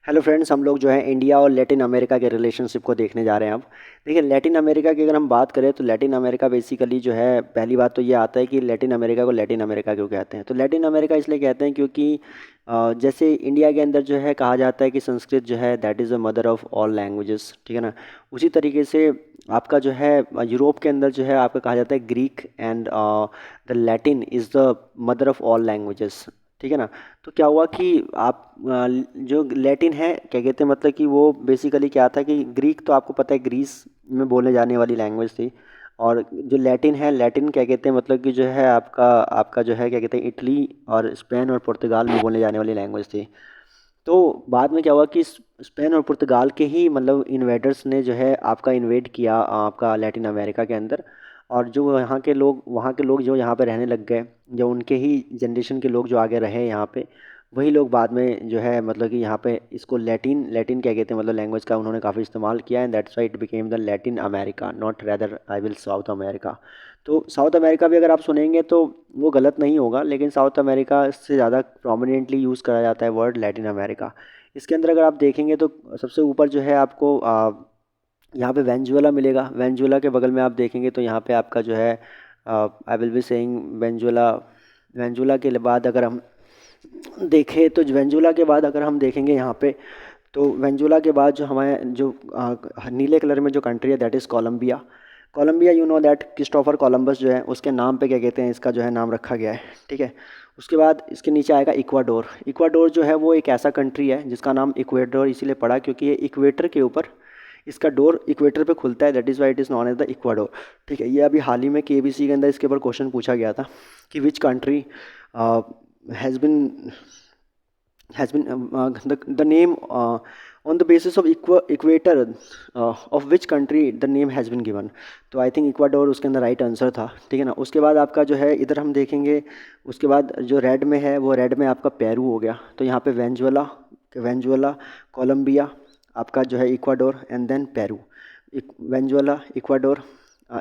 Hello friends, हम लोग जो है इंडिया और लैटिन अमेरिका के रिलेशनशिप को देखने जा रहे हैं अब। देखिए, लैटिन अमेरिका की अगर हम बात करें तो लैटिन अमेरिका बेसिकली जो है, पहली बात तो ये आता है कि लैटिन अमेरिका को लैटिन अमेरिका क्यों कहते हैं। तो लैटिन अमेरिका इसलिए कहते हैं क्योंकि जैसे इंडिया के अंदर जो है कहा जाता है कि संस्कृत जो है that is the mother of all languages, ठीक है ना। उसी तरीके से आपका जो है यूरोप के अंदर जो है आपका कहा जाता है Greek and the Latin is the mother of all languages, ठीक है ना। तो क्या हुआ कि आप जो लैटिन है क्या कहते हैं, मतलब कि वो बेसिकली क्या था कि ग्रीक तो आपको पता है ग्रीस में बोले जाने वाली लैंग्वेज थी। और जो लैटिन है, लैटिन क्या कहते हैं मतलब कि जो है आपका आपका जो है क्या कहते हैं इटली और स्पेन और पुर्तगाल में बोले जाने वाली लैंग्वेज थी। तो बाद में क्या हुआ कि स्पेन और पुर्तगाल के ही मतलब इन्वेडर्स ने जो है आपका इन्वेड किया आपका लैटिन अमेरिका के अंदर। और जो वहाँ के लोग जो यहाँ पे रहने लग गए, जो उनके ही जनरेशन के लोग जो आगे रहे यहाँ पे, वही लोग बाद में जो है मतलब कि यहाँ पे इसको लैटिन लैटिन क्या कहते हैं मतलब लैंग्वेज का उन्होंने काफ़ी इस्तेमाल किया, and that's why it became the Latin America, not rather I will south America. तो साउथ अमेरिका भी अगर आप सुनेंगे तो वो गलत नहीं होगा, लेकिन साउथ अमेरिका से ज़्यादा प्रोमिनेंटली यूज़ करा जाता है वर्ड लैटिन अमेरिका। इसके अंदर अगर आप देखेंगे तो सबसे ऊपर जो है आपको यहाँ पे वेंजुएला मिलेगा। वेंजुएला के बगल में आप देखेंगे तो यहाँ पे आपका जो है I will be saying Venezuela. Venezuela के बाद अगर हम देखें तो वेंजुएला के बाद अगर हम देखेंगे यहाँ पे, तो वेंजुएला के बाद जो हमारे जो नीले कलर में जो कंट्री है that is Colombia. Colombia, you know that Christopher Columbus जो है उसके नाम पे क्या कहते हैं इसका जो है नाम रखा गया है, ठीक है। उसके बाद इसके नीचे आएगा इक्वाडोर। इक्वाडोर जो है वो एक ऐसा कंट्री है जिसका नाम इक्वेडोर इसीलिए पड़ा क्योंकि ये इक्वेटर के ऊपर, इसका डोर इक्वेटर पे खुलता है, that is why it is known as the Ecuador, ठीक है। ये अभी हाल ही में केबीसी के अंदर इसके ऊपर क्वेश्चन पूछा गया था कि which country has been the name on the basis of equator of which country the name has been given। तो आई थिंक इक्वाडोर उसके अंदर राइट आंसर था, ठीक है ना। उसके बाद आपका जो है इधर हम देखेंगे, उसके बाद जो रेड में है वो रेड में आपका पेरू हो गया। तो यहाँ पे वेंजुएला, वेंजुएला, कोलंबिया, आपका जो है Ecuador and then Peru. Venezuela, Ecuador,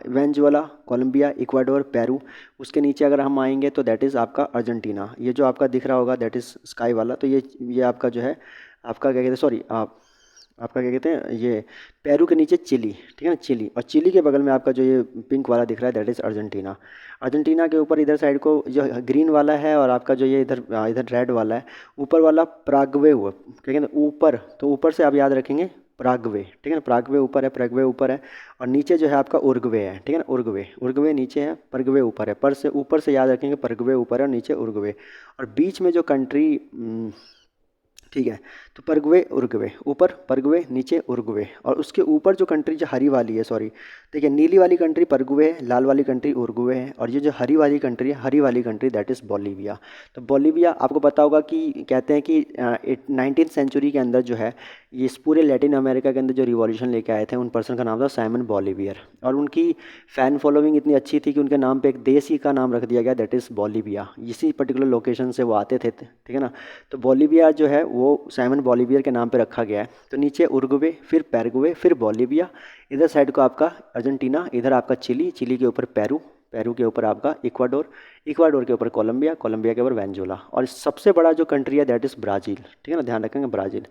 Venezuela, Colombia, Ecuador, Peru. उसके नीचे अगर हम आएंगे तो दैट इज़ आपका अर्जेंटीना। ये जो आपका दिख रहा होगा दैट इज़ स्काई वाला, तो ये आपका जो है आपका क्या कहते हैं, सॉरी आप आपका क्या कहते हैं ये पेरू के नीचे चिली, ठीक है ना, चिली। और चिली के बगल में आपका जो ये पिंक वाला दिख रहा है दैट इज़ अर्जेंटीना। अर्जेंटीना के ऊपर इधर साइड को जो ग्रीन वाला है और आपका जो ये इधर इधर रेड वाला है, ऊपर वाला प्रागवे हुआ, क्या कहते हैं ऊपर, तो ऊपर से आप याद रखेंगे प्रागवे, ठीक है ना। प्रागवे ऊपर है, प्रागवे ऊपर है, और नीचे जो है आपका उरुग्वे है, ठीक है ना। उरुग्वे, उरुग्वे नीचे है, परग्वे ऊपर है। पर से ऊपर से याद रखेंगे परग्वे ऊपर है और नीचे उरुग्वे। और बीच में जो कंट्री, ठीक है, तो परग्वे उरुग्वे, ऊपर परग्वे नीचे उरुग्वे। और उसके ऊपर जो कंट्री जो हरी वाली है, सॉरी, देखिए नीली वाली कंट्री परग्वे है, लाल वाली कंट्री उरुग्वे है, और ये जो हरी वाली कंट्री है, हरी वाली कंट्री दैट इज़ बोलीविया। तो बोलीविया आपको पता होगा कि कहते हैं कि 19th सेंचुरी के अंदर जो है ये इस पूरे लैटिन अमेरिका के अंदर जो रिवॉल्यूशन लेके आए थे उन पर्सन का नाम था साइमन बॉलीवियर। और उनकी फ़ैन फॉलोइंग इतनी अच्छी थी कि उनके नाम पे एक देश ही का नाम रख दिया गया दैट इज़ बोलीविया। इसी पर्टिकुलर लोकेशन से वो आते थे, ठीक है ना। तो बोलीविया जो है वो साइमन बॉलीवियर के नाम पे रखा गया है। तो नीचे उरुग्वे, फिर पैराग्वे, फिर बोलीविया, इधर साइड को आपका अर्जेंटीना, इधर आपका चिली, चिली के ऊपर पेरू, पेरू के ऊपर आपका इक्वाडोर, इक्वाडोर के ऊपर कोलंबिया, कोलंबिया के ऊपर वेंजुला, और सबसे बड़ा जो कंट्री है दैट इज़ ब्राज़ील, ठीक है ना, ध्यान रखेंगे ब्राज़ील।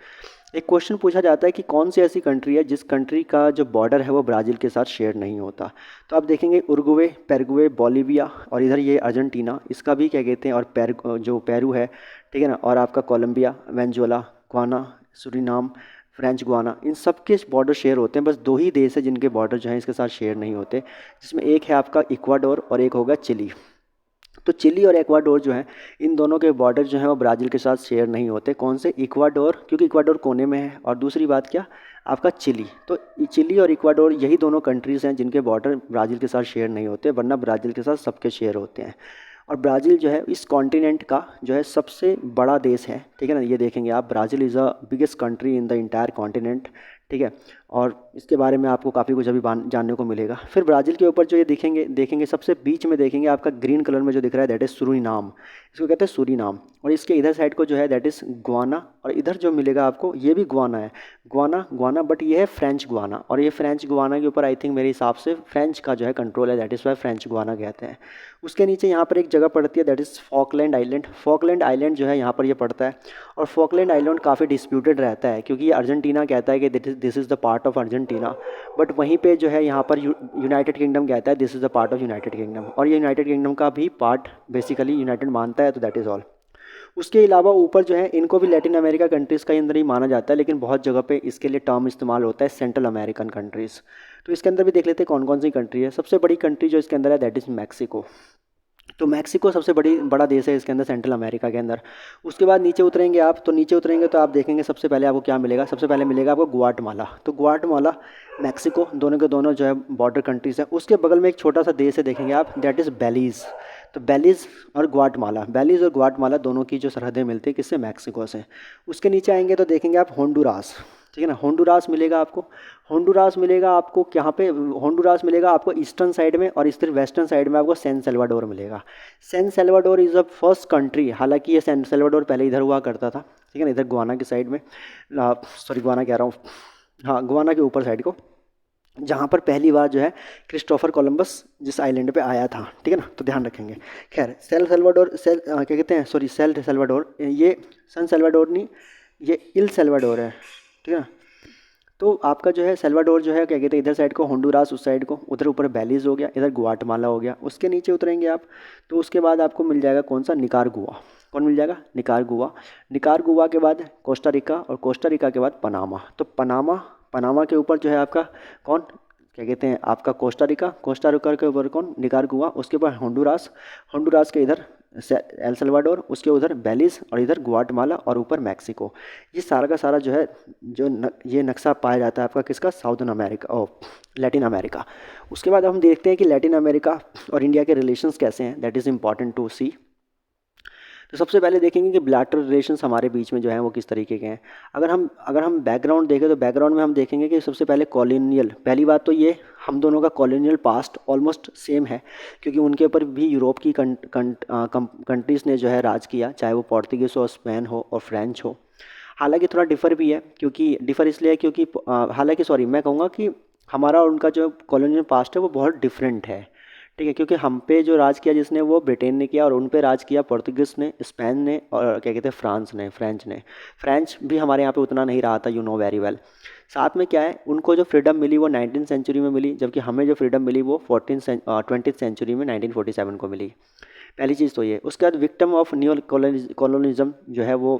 एक क्वेश्चन पूछा जाता है कि कौन सी ऐसी कंट्री है जिस कंट्री का जो बॉर्डर है वो ब्राज़ील के साथ शेयर नहीं होता। तो आप देखेंगे उरुग्वे, पेरुग्वे, बोलीविया, और इधर ये अर्जेंटीना, इसका भी क्या कहते हैं, और जो पेरू है, ठीक है ना, और आपका Colombia, Venezuela, Guyana, Suriname, French Guiana, इन सब के बॉर्डर शेयर होते हैं। बस दो ही देश है जिनके बॉर्डर जो हैं इसके साथ शेयर नहीं होते, जिसमें एक है आपका इक्वाडोर और एक होगा चिली। तो चिली और एक्वाडोर जो है इन दोनों के बॉर्डर जो हैं वो ब्राज़ील के साथ शेयर नहीं होते। कौन से? इक्वाडोर, क्योंकि इक्वाडोर कोने में है, और दूसरी बात क्या, आपका चिली। तो चिली और इक्वाडोर यही दोनों कंट्रीज़ हैं जिनके बॉर्डर ब्राज़ील के साथ शेयर नहीं होते, वरना ब्राज़ील के साथ सबके शेयर होते हैं। और ब्राज़ील जो है इस कॉन्टिनेंट का जो है सबसे बड़ा देश है, ठीक है ना। ये देखेंगे आप, Brazil is a biggest country in the entire continent, ठीक है। और इसके बारे में आपको काफ़ी कुछ अभी जानने को मिलेगा। फिर ब्राज़ील के ऊपर जो ये दिखेंगे देखेंगे सबसे बीच में देखेंगे आपका ग्रीन कलर में जो दिख रहा है दैट इज़ सूरीनाम, इसको कहते हैं सूरीनाम। और इसके इधर साइड को जो है दैट इज़ गुआना, और इधर जो मिलेगा आपको ये भी गुआना है, गुआना गुआना, बट ये है फ्रेंच गुआना। और ये फ्रेंच गुआना के ऊपर आई थिंक मेरे हिसाब से फ्रेंच का जो है कंट्रोल है, that is Y French Guana कहते हैं। उसके नीचे यहाँ पर एक जगह पड़ती है that is Falkland island. Falkland island जो है यहाँ पर ये पड़ता है, और फॉकलैंड आइलैंड काफ़ी डिस्प्यूटेड रहता है क्योंकि ये अर्जेंटीना कहता है कि this is the part of Argentina, but वहीं पे जो है यहाँ पर यूनाइटेड किंगडम कहता है this is the part of United kingdom, और ये यूनाइटेड किंगडम का भी पार्ट बेसिकली यूनाइटेड मानता है, तो दैट इज़ ऑल। उसके अलावा ऊपर जो है इनको भी लैटिन अमेरिका कंट्रीज़ का अंदर ही माना जाता है, लेकिन बहुत जगह पे इसके लिए टर्म इस्तेमाल होता है सेंट्रल अमेरिकन कंट्रीज़। तो इसके अंदर भी देख लेते हैं कौन कौन सी कंट्री है। सबसे बड़ी कंट्री जो इसके अंदर है दैट इज़ मैक्सिको। तो मैक्सिको सबसे बड़ा देश है इसके अंदर सेंट्रल अमेरिका के अंदर। उसके बाद नीचे उतरेंगे आप, तो नीचे उतरेंगे तो आप देखेंगे सबसे पहले आपको क्या मिलेगा, सबसे पहले मिलेगा आपको ग्वाटेमाला। तो ग्वाटेमाला मैक्सिको दोनों के दोनों जो है बॉर्डर कंट्रीज़ हैं। उसके बगल में एक छोटा सा देश है देखेंगे आप, दैट इज़ बेलीज़। तो बेलीज़ और ग्वाटेमाला, बेलीज़ और ग्वाटेमाला दोनों की जो सरहदें मिलती है किससे, मैक्सिको से। उसके नीचे आएंगे तो देखेंगे आप होंडुरास, ठीक है ना, होंडुरास मिलेगा आपको। होंडुरास मिलेगा आपको यहाँ पे, होंडुरास मिलेगा आपको ईस्टर्न साइड में, और इस तरफ वेस्टर्न साइड में आपको सैन सेल्वाडोर मिलेगा। San Salvador is a first country, हालांकि ये सैन सेल्वाडोर पहले इधर हुआ करता था, ठीक है ना, इधर गुआना की साइड में, सॉरी गुआना कह रहा हूँ, हाँ गुआना के ऊपर साइड को, जहाँ पर पहली बार जो है क्रिस्टोफर कोलंबस जिस आइलैंड पे आया था, ठीक है ना, तो ध्यान रखेंगे। खैर सेल सेल्वाडोर क्या कहते हैं, सॉरी सेल सेल्वाडोर, ये सैन सेल्वाडोर नहीं, ये इल सेल्वाडोर है, ठीक है ना। तो आपका जो है सेल्वाडोर जो है क्या कहते हैं, इधर साइड को होंडुरास, उस साइड को, उधर ऊपर बेलीज़ हो गया, इधर गुआटेमाला हो गया। उसके नीचे उतरेंगे आप तो उसके बाद आपको मिल जाएगा कौन सा, निकारागुआ। कौन मिल जाएगा, निकारागुआ। निकारागुआ के बाद कोस्टा रिका, और कोस्टा रिका के बाद पनामा। तो पनामा के ऊपर जो है आपका कौन, क्या कहते हैं आपका कोस्टा रिका, कोस्टा रिका के ऊपर कौन, निकारागुआ। उसके बाद होंडुरास, होंडुरास के इधर एल सल्वाडोर, उसके उधर बेलीज़, और इधर गुआटेमाला, और ऊपर मैक्सिको। ये सारा का सारा जो है ये नक्शा पाया जाता है आपका किसका, साउदर्न अमेरिका और लैटिन अमेरिका। उसके बाद हम देखते हैं कि लैटिन अमेरिका और इंडिया के रिलेशंस कैसे हैं, दैट इज़ इम्पॉर्टेंट टू सी। तो सबसे पहले देखेंगे कि बिलैटरल रिलेशंस हमारे बीच में जो है वो किस तरीके के हैं। अगर हम बैकग्राउंड देखें तो बैकग्राउंड में हम देखेंगे कि सबसे पहले कॉलोनियल, पहली बात तो ये हम दोनों का कॉलोनियल पास्ट ऑलमोस्ट सेम है, क्योंकि उनके ऊपर भी यूरोप की कंट्रीज़ ने जो है राज किया, चाहे वो पोर्तुगीज़ हो, स्पेन हो और फ्रेंच हो। हालांकि थोड़ा डिफ़र भी है, क्योंकि डिफ़र इसलिए है क्योंकि हालांकि सॉरी मैं कहूँगा कि हमारा और उनका जो कॉलोनियल पास्ट है वो बहुत डिफरेंट है, ठीक है। क्योंकि हम पे जो राज किया जिसने वो ब्रिटेन ने किया, और उन पे राज किया पोर्तुगीज़ ने, स्पेन ने, और क्या कहते हैं फ्रांस ने, फ्रेंच ने। फ्रेंच भी हमारे यहाँ पे उतना नहीं रहा था, यू नो वेरी वेल। साथ में क्या है, उनको जो फ्रीडम मिली वो 19वीं सेंचुरी में मिली, जबकि हमें जो फ्रीडम मिली वो 20वीं सेंचुरी में 1947 को मिली। पहली चीज़ तो ये। उसके बाद विक्टिम ऑफ न्यू कॉलोनिज्म जो है वो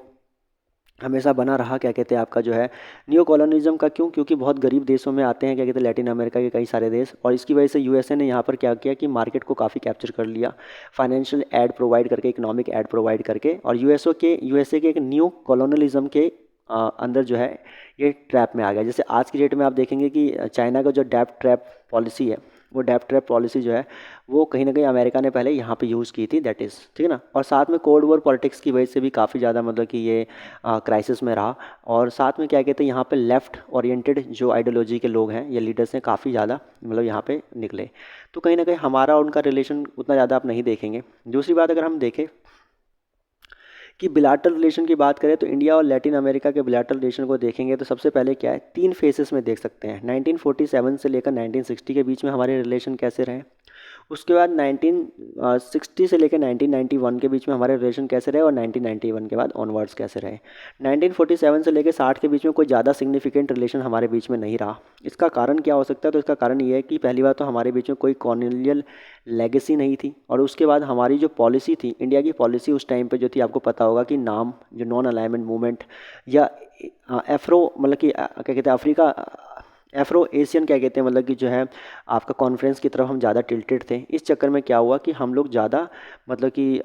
हमेशा बना रहा, क्या कहते हैं आपका जो है न्यू कॉलोनिज्म का। क्यों, क्योंकि बहुत गरीब देशों में आते हैं, क्या कहते हैं लैटिन अमेरिका के कई सारे देश, और इसकी वजह से यूएसए ने यहाँ पर क्या किया कि मार्केट को काफ़ी कैप्चर कर लिया, फाइनेंशियल एड प्रोवाइड करके, इकोनॉमिक एड प्रोवाइड करके, और यूएसए के एक न्यू कॉलोनलिज्म के अंदर जो है ये ट्रैप में आ गया। जैसे आज की डेट में आप देखेंगे कि चाइना का जो डेब्ट ट्रैप पॉलिसी है, वो डेब्ट ट्रैप पॉलिसी जो है वो कहीं ना कहीं अमेरिका ने पहले यहाँ पे यूज़ की थी, दैट इज़, ठीक है ना। और साथ में कोल्ड वॉर पॉलिटिक्स की वजह से भी काफ़ी ज़्यादा मतलब कि ये क्राइसिस में रहा। और साथ में क्या कहते हैं यहाँ पे लेफ़्ट ओरिएंटेड जो आइडियोलॉजी के लोग हैं, ये लीडर्स हैं, काफ़ी ज़्यादा मतलब यहाँ पे निकले। तो कहीं ना कहीं हमारा और उनका रिलेशन उतना ज़्यादा आप नहीं देखेंगे। दूसरी बात अगर हम देखें कि बिलैटरल रिलेशन की बात करें, तो इंडिया और लैटिन अमेरिका के बिलैटरल रिलेशन को देखेंगे तो सबसे पहले क्या है, 3 फेसेस में देख सकते हैं। 1947 से लेकर 1960 के बीच में हमारे रिलेशन कैसे रहे। उसके बाद 1960 से लेकर 1991 के बीच में हमारे रिलेशन कैसे रहे, और 1991 के बाद ऑनवर्ड्स कैसे रहे। 1947 से लेकर 60 के बीच में कोई ज़्यादा सिग्निफिकेंट रिलेशन हमारे बीच में नहीं रहा। इसका कारण क्या हो सकता है, तो इसका कारण ये है कि पहली बात तो हमारे बीच में कोई कॉलोनियल लेगेसी नहीं थी, और उसके बाद हमारी जो पॉलिसी थी, इंडिया की पॉलिसी उस टाइम पे जो थी, आपको पता होगा कि नाम जो नॉन अलाइनमेंट मूवमेंट या एफ्रो मतलब कि क्या कहते हैं अफ्रीका एफ्रो एशियन क्या कहते हैं मतलब कि जो है आपका कॉन्फ्रेंस की तरफ हम ज़्यादा टिल्टेड थे। इस चक्कर में क्या हुआ कि हम लोग ज़्यादा मतलब कि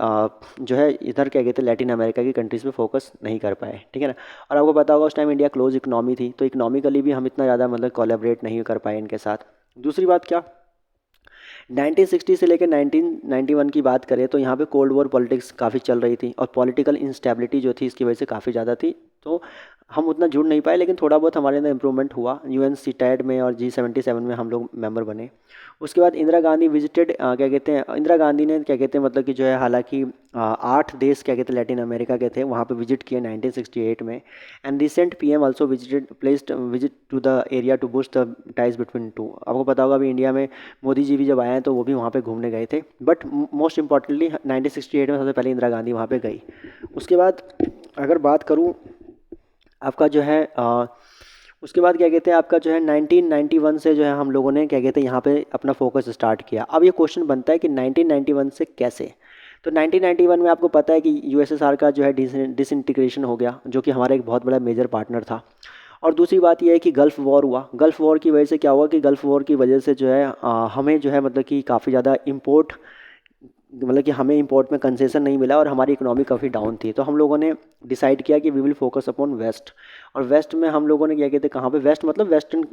जो है इधर क्या कहते हैं लैटिन अमेरिका की कंट्रीज़ पे फोकस नहीं कर पाए, ठीक है ना। और आपको पता होगा उस टाइम इंडिया क्लोज इकनॉमी थी, तो इकनॉमिकली भी हम इतना ज़्यादा मतलब कोलैबोरेट नहीं कर पाए इनके साथ। दूसरी बात क्या, 1960 से लेकर 1991 की बात करें तो यहाँ पे कोल्ड वॉर पॉलिटिक्स काफ़ी चल रही थी, और पॉलिटिकल इंस्टेबिलिटी जो थी इसकी वजह से काफ़ी ज़्यादा थी। तो हम उतना जुड़ नहीं पाए, लेकिन थोड़ा बहुत हमारे अंदर इम्प्रूवमेंट हुआ। यूएन सीटैट में और G77 में हम लोग मेंबर बने। उसके बाद इंदिरा गांधी विजिटेड, क्या कहते हैं, इंदिरा गांधी ने क्या कहते हैं मतलब कि जो है, हालांकि 8 देश क्या कहते हैं लैटिन अमेरिका के थे, वहाँ पे विजिट किए 1968 में। And recent PM also visited placed visit to the area to boost the ties between two. आपको पता होगा अभी इंडिया में मोदी जी भी जब आए हैं तो वो भी वहाँ पे घूमने गए थे, बट मोस्ट इंपॉर्टेंटली 1968 में सबसे पहले इंदिरा गांधी वहाँ पे गई। उसके बाद अगर बात करूँ आपका जो है उसके बाद क्या कहते हैं आपका जो है 1991 से जो है हम लोगों ने क्या कहते हैं यहाँ पे अपना फोकस स्टार्ट किया। अब ये क्वेश्चन बनता है कि 1991 से कैसे। तो 1991 में आपको पता है कि यूएसएसआर का जो है डिसइंटीग्रेशन हो गया, जो कि हमारा एक बहुत बड़ा मेजर पार्टनर था। और दूसरी बात यह है कि गल्फ़ वॉर हुआ। गल्फ़ वॉर की वजह से क्या हुआ कि गल्फ़ वॉर की वजह से जो है हमें जो है मतलब कि काफ़ी ज़्यादा इम्पोर्ट, मतलब कि हमें इंपोर्ट में कंसेशन नहीं मिला और हमारी इकोनॉमी काफ़ी डाउन थी। तो हम लोगों ने डिसाइड किया कि we will focus upon west. और वेस्ट में हम लोगों ने क्या कहते हैं, कहाँ पे, वेस्ट मतलब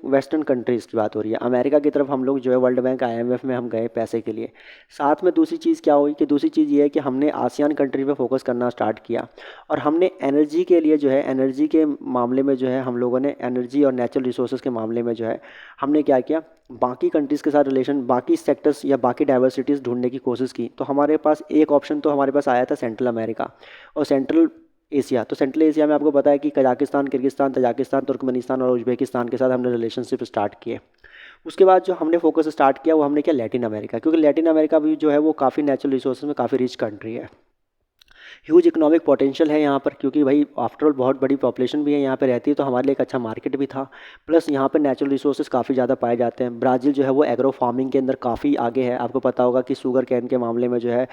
वेस्टर्न कंट्रीज़ की बात हो रही है। अमेरिका की तरफ हम लोग जो है वर्ल्ड बैंक IMF में हम गए पैसे के लिए। साथ में दूसरी चीज़ क्या हुई कि दूसरी चीज़ ये है कि हमने आसियान कंट्री पे फोकस करना स्टार्ट किया। और हमने एनर्जी के लिए जो है, एनर्जी के मामले में जो है हम लोगों ने एनर्जी और नेचुरल रिसोर्सेज के मामले में जो है हमने क्या किया, बाकी कंट्रीज़ के साथ रिलेशन, बाकी सेक्टर्स या बाकी डाइवर्सिटीज़ ढूंढने की कोशिश की। तो हमारे पास एक ऑप्शन तो हमारे पास आया था सेंट्रल अमेरिका और सेंट्रल एशिया। तो सेंट्रल एशिया में आपको पता है कि कजाकिस्तान, किर्गिस्तान, तजाकिस्तान, तुर्कमेनिस्तान और उज्बेकिस्तान के साथ हमने रिलेशनशिप स्टार्ट किए। उसके बाद जो हमने फोकस स्टार्ट किया वो हमने किया लैटिन अमेरिका, क्योंकि लैटिन अमेरिका भी जो है वो काफ़ी नेचुरल रिसोर्सेज में काफ़ी रिच कंट्री है। ह्यूज इकोनॉमिक पोटेंशियल है यहाँ पर, क्योंकि भाई आफ्टरऑल बहुत बड़ी पॉपुलेशन भी है यहाँ पे रहती है, तो हमारे लिए एक अच्छा मार्केट भी था। प्लस यहाँ पर नेचुरल रिसोर्सेज काफ़ी ज़्यादा पाए जाते हैं। ब्राज़ील जो है वो एग्रो फार्मिंग के अंदर काफ़ी आगे है। आपको पता होगा कि शुगर कैन के मामले में जो है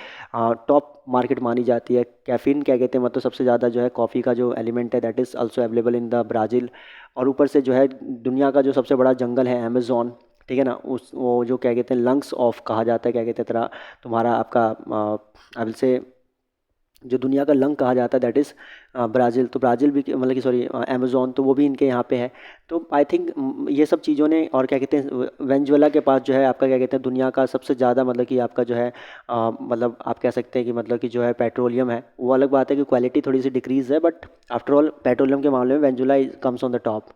टॉप मार्केट मानी जाती है। कैफीन क्या कहते हैं मतलब सबसे ज़्यादा जो है कॉफ़ी का जो एलिमेंट है that is also available in the Brazil. और ऊपर से जो है दुनिया का जो सबसे बड़ा जंगल है अमेज़ॉन, ठीक है ना, उस वो जो क्या कहते हैं लंग्स ऑफ कहा जाता है, क्या कहते हैं तरह तुम्हारा आपका अब से जो दुनिया का लंग कहा जाता है दैट इज़ ब्राज़ील। तो ब्राज़ील भी मतलब कि सॉरी अमेज़ॉन, तो वो भी इनके यहाँ पे है। तो आई थिंक ये सब चीज़ों ने, और क्या कहते हैं वेनेजुएला के पास जो है आपका क्या कहते हैं दुनिया का सबसे ज़्यादा मतलब कि आपका जो है मतलब आप कह सकते हैं कि मतलब कि जो है पेट्रोलियम है। वो अलग बात है कि क्वालिटी थोड़ी सी डिक्रीज़ है, बट आफ्टर ऑल पेट्रोलियम के मामले में Venezuela comes on the top.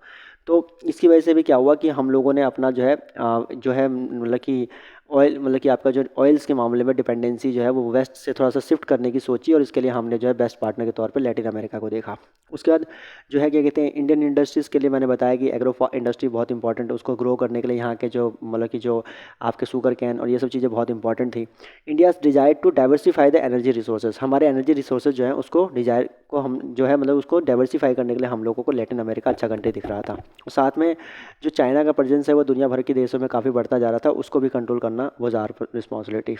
तो इसकी वजह से भी क्या हुआ कि हम लोगों ने अपना जो है मतलब कि ऑयल, मतलब कि आपका जो ऑयल्स के मामले में डिपेंडेंसी जो है वो वेस्ट से थोड़ा सा शिफ्ट करने की सोची, और इसके लिए हमने जो है बेस्ट पार्टनर के तौर पे लैटिन अमेरिका को देखा। उसके बाद जो है क्या कहते हैं इंडियन इंडस्ट्रीज़ के लिए मैंने बताया कि एग्रो इंडस्ट्री बहुत इंपॉर्टेंट है, उसको ग्रो करने के लिए यहाँ के जो मतलब कि जो आपके शुगर कैन और ये सब चीज़ें बहुत इंपॉर्टेंट थी। India desire to diversify the energy resources. हमारे एनर्जी रिसोर्सेज जो है उसको डिजायर को हम जो है मतलब उसको डाइवर्सिफाई करने के लिए हम लोगों को लैटिन अमेरिका अच्छा कंट्री दिख रहा था। और साथ में जो चाइना का प्रेजेंस है वो दुनिया भर के देशों में काफ़ी बढ़ता जा रहा था, उसको भी कंट्रोल करना वो आर रिस्पॉन्सिबिलिटी,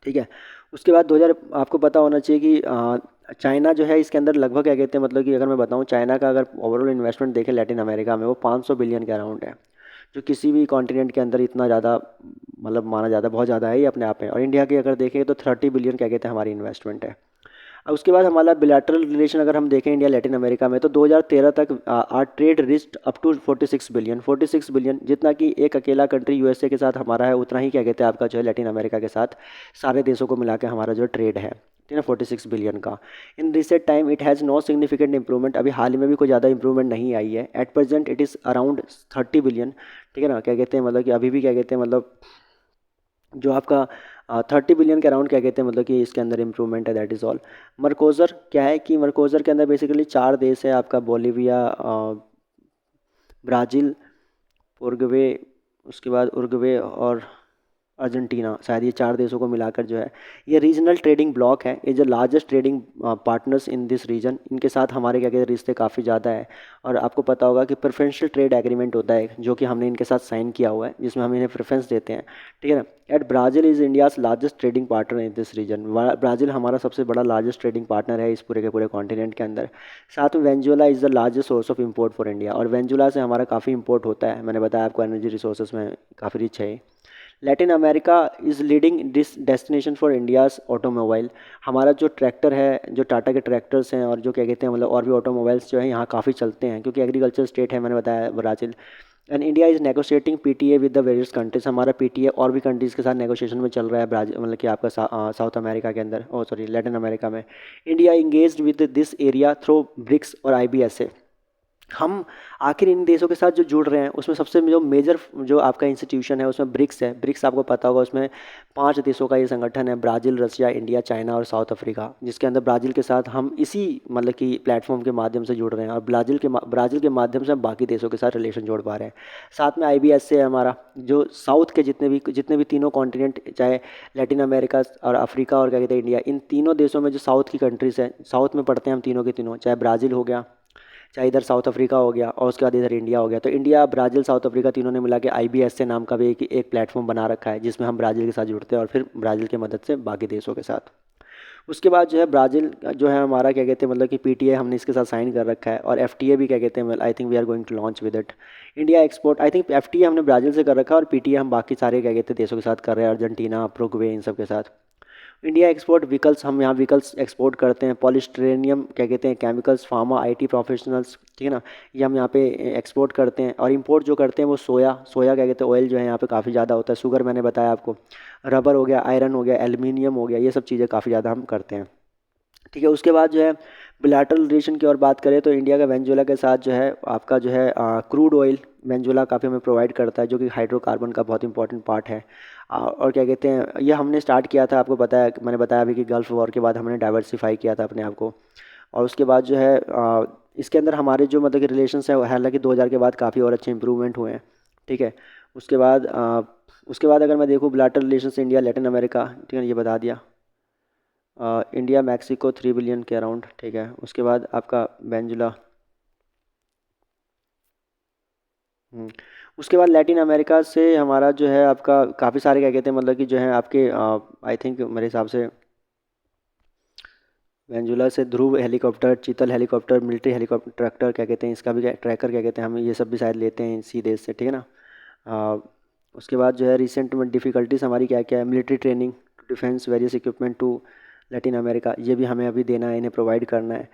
ठीक है। उसके बाद 2000 आपको पता होना चाहिए कि चाइना जो है इसके अंदर लगभग क्या कहते हैं मतलब कि अगर मैं बताऊं चाइना का अगर ओवरऑल इन्वेस्टमेंट देखें लैटिन अमेरिका में वो 500 बिलियन के अराउंड है, जो किसी भी कॉन्टिनेंट के अंदर इतना ज़्यादा मतलब माना जाता है, बहुत ज़्यादा है ये अपने आप में। और इंडिया की अगर देखें तो 30 बिलियन क्या कहते हैं हमारी इन्वेस्टमेंट है। अब उसके बाद हमारा बिलैटरल रिलेशन अगर हम देखें इंडिया लैटिन अमेरिका में तो 2013 तक our trade rest up to 46 billion जितना कि एक अकेला कंट्री यूएसए के साथ हमारा है, उतना ही क्या कहते हैं आपका जो है लैटिन अमेरिका के साथ सारे देशों को मिला के हमारा जो ट्रेड है, ठीक है ना, 46 बिलियन का। In recent time it has no significant improvement, अभी हाल ही में भी कोई ज़्यादा इंप्रूवमेंट नहीं आई है। At present it is around 30 billion, ठीक है ना, क्या कहते हैं मतलब कि अभी भी क्या कहते हैं मतलब जो आपका 30 बिलियन के अराउंड क्या कहते हैं मतलब कि इसके अंदर इम्प्रूवमेंट है, दैट इज़ ऑल। मरकोज़र क्या है कि मरकोज़र के अंदर बेसिकली 4 देश है आपका, बोलीविया, ब्राज़ील, उरुग्वे, उसके बाद उरुग्वे और अर्जेंटीना, शायद ये 4 देशों को मिलाकर जो है ये रीजनल ट्रेडिंग ब्लॉक है। ये जो largest trading partners in this region, इनके साथ हमारे क्या कहते हैं रिश्ते काफ़ी ज़्यादा है। और आपको पता होगा कि प्रेफरेंशियल ट्रेड एग्रीमेंट होता है जो कि हमने इनके साथ साइन किया हुआ है, जिसमें हम इन्हें प्रेफरेंस देते हैं, ठीक है ना। At Brazil is India's largest trading partner in this region, Brazil हमारा सबसे बड़ा लार्जेस्ट ट्रेडिंग पार्टनर है इस पूरे के पूरे कॉन्टिनेंट के अंदर। साथ में Venezuela is the largest source of import for India, और वेनेजुएला से हमारा काफ़ी इंपोर्ट होता है, मैंने बताया आपको एनर्जी रिसोर्सेज में काफ़ी रिच है। Latin America is leading this destination for India's automobile, हमारा जो ट्रैक्टर है, जो टाटा के ट्रैक्टर्स हैं और जो क्या कहते हैं मतलब और भी ऑटोमोबाइल्स जो है यहाँ काफ़ी चलते हैं, क्योंकि एग्रीकल्चर स्टेट है, मैंने बताया Brazil. And India is negotiating PTA with the various countries, हमारा पीटीए और भी कंट्रीज़ के साथ नेगोशिएशन में चल रहा है ब्राज़ील मतलब कि आपका साउथ अमेरिका के अंदर, ओ सॉरी लैटिन अमेरिका में। India engage with this area through BRICS और आईबीएसए, हम आखिर इन देशों के साथ जो जुड़ रहे हैं उसमें सबसे जो मेजर जो आपका इंस्टीट्यूशन है उसमें ब्रिक्स है। ब्रिक्स आपको पता होगा, उसमें 5 देशों का ये संगठन है, ब्राज़ील, रसिया, इंडिया, चाइना और साउथ अफ्रीका, जिसके अंदर ब्राज़ील के साथ हम इसी मतलब कि प्लेटफॉर्म के माध्यम से जुड़ रहे हैं और ब्राज़ील के माध्यम से हम बाकी देशों के साथ रिलेशन जोड़ पा रहे हैं। साथ में IBS से हमारा जो साउथ के जितने भी तीनों कॉन्टिनेंट, चाहे लैटिन अमेरिका और अफ्रीका और क्या कहते हैं इंडिया, इन तीनों देशों में जो साउथ की कंट्रीज़ हैं, साउथ में पढ़ते हैं हम तीनों के तीनों, चाहे ब्राज़ील हो गया, चाहे इधर साउथ अफ्रीका हो गया और उसके बाद इधर इंडिया हो गया। तो इंडिया, ब्राज़ील, साउथ अफ्रीका तीनों ने मिला के IBS से नाम का भी एक प्लेटफॉर्म बना रखा है, जिसमें हम ब्राज़ील के साथ जुड़ते हैं और फिर ब्राज़ील की मदद से बाकी देशों के साथ। उसके बाद जो है ब्राज़ील जो है हमारा क्या कहते हैं मतलब कि PTA हमने इसके साथ साइन कर रखा है और FTA भी क्या कहते हैं, I think we are going to launch with it. India export, I think FTA हमने ब्राज़ील से कर रखा है और PTA हम बाकी सारे क्या कहते हैं देशों के साथ कर रहे हैं, अर्जेंटीना, प्रोग्वे, इन सब के साथ। इंडिया एक्सपोर्ट व्हीकल्स, हम यहाँ व्हीकल्स एक्सपोर्ट करते हैं, पॉलिस्ट्रेनियम क्या कहते हैं, केमिकल्स, फार्मा, IT प्रोफेशनल्स, ठीक है ना, ये हम यहाँ पे एक्सपोर्ट करते हैं। और इंपोर्ट जो करते हैं वो सोया क्या कहते हैं ऑयल जो है यहाँ पे काफ़ी ज़्यादा होता है, शुगर मैंने बताया आपको, रबर हो गया, आयरन हो गया, एल्यूमिनियम हो गया, ये सब चीज़ें काफ़ी ज़्यादा हम करते हैं। ठीक है, उसके बाद जो है बिलैटरल रिलेशन की और बात करें तो इंडिया का वेनेजुएला के साथ जो है आपका जो है क्रूड ऑयल वेनेजुएला काफ़ी हमें प्रोवाइड करता है, जो कि हाइड्रोकार्बन का बहुत इंपॉर्टेंट पार्ट है। और क्या कहते हैं, ये हमने स्टार्ट किया था, आपको बताया, मैंने बताया अभी कि गल्फ़ वॉर के बाद हमने डाइवर्सिफाई किया था अपने आप को। और उसके बाद जो है इसके अंदर हमारे जो मतलब कि रिलेशंस है, हालांकि 2000 के बाद काफ़ी और अच्छे इंप्रूवमेंट हुए हैं। ठीक है, उसके बाद अगर मैं देखूँ बिलैटरल रिलेशंस इंडिया लैटिन अमेरिका, ठीक है, ये बता दिया। इंडिया मैक्सिको 3 बिलियन के अराउंड, ठीक है। उसके बाद आपका वेनेजुला। हम्म, उसके बाद लैटिन अमेरिका से हमारा जो है आपका काफ़ी सारे क्या कहते हैं मतलब कि जो है आपके आई थिंक मेरे हिसाब से वेनेजुला से ध्रुव हेलीकॉप्टर, चीतल हेलीकॉप्टर, मिलिट्री हेलीकॉप्टर, ट्रैक्टर क्या कहते हैं इसका भी, ट्रैकर क्या कहते हैं, हम ये सब भी शायद लेते हैं इसी देश से, ठीक है ना। आ, उसके बाद जो है रिसेंट में डिफ़िकल्टीज हमारी क्या क्या है, military training to defence various equipment to Latin America, ये भी हमें अभी देना है, इन्हें प्रोवाइड करना है।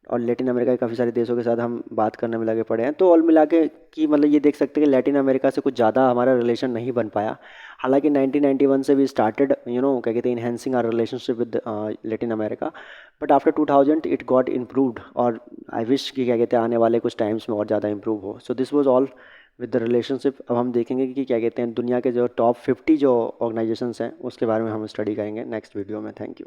और लैटिन अमेरिका के काफ़ी सारे देशों के साथ हम बात करने में लगे पड़े हैं। तो ऑल मिला के कि मतलब ये देख सकते हैं कि लैटिन अमेरिका से कुछ ज़्यादा हमारा रिलेशन नहीं बन पाया। हालांकि 1991 से भी स्टार्टेड क्या कहते हैं enhancing our relationship with Latin America, but after 2000 it got improved. और आई विश कि क्या कहते हैं आने वाले कुछ टाइम्स में और ज़्यादा इम्प्रूव हो। So this was all with the relationship. अब हम देखेंगे कि क्या कहते हैं दुनिया के जो टॉप 50 जो ऑर्गेनाइजेशंस हैं उसके बारे में हम स्टडी करेंगे नेक्स्ट वीडियो में। Thank you.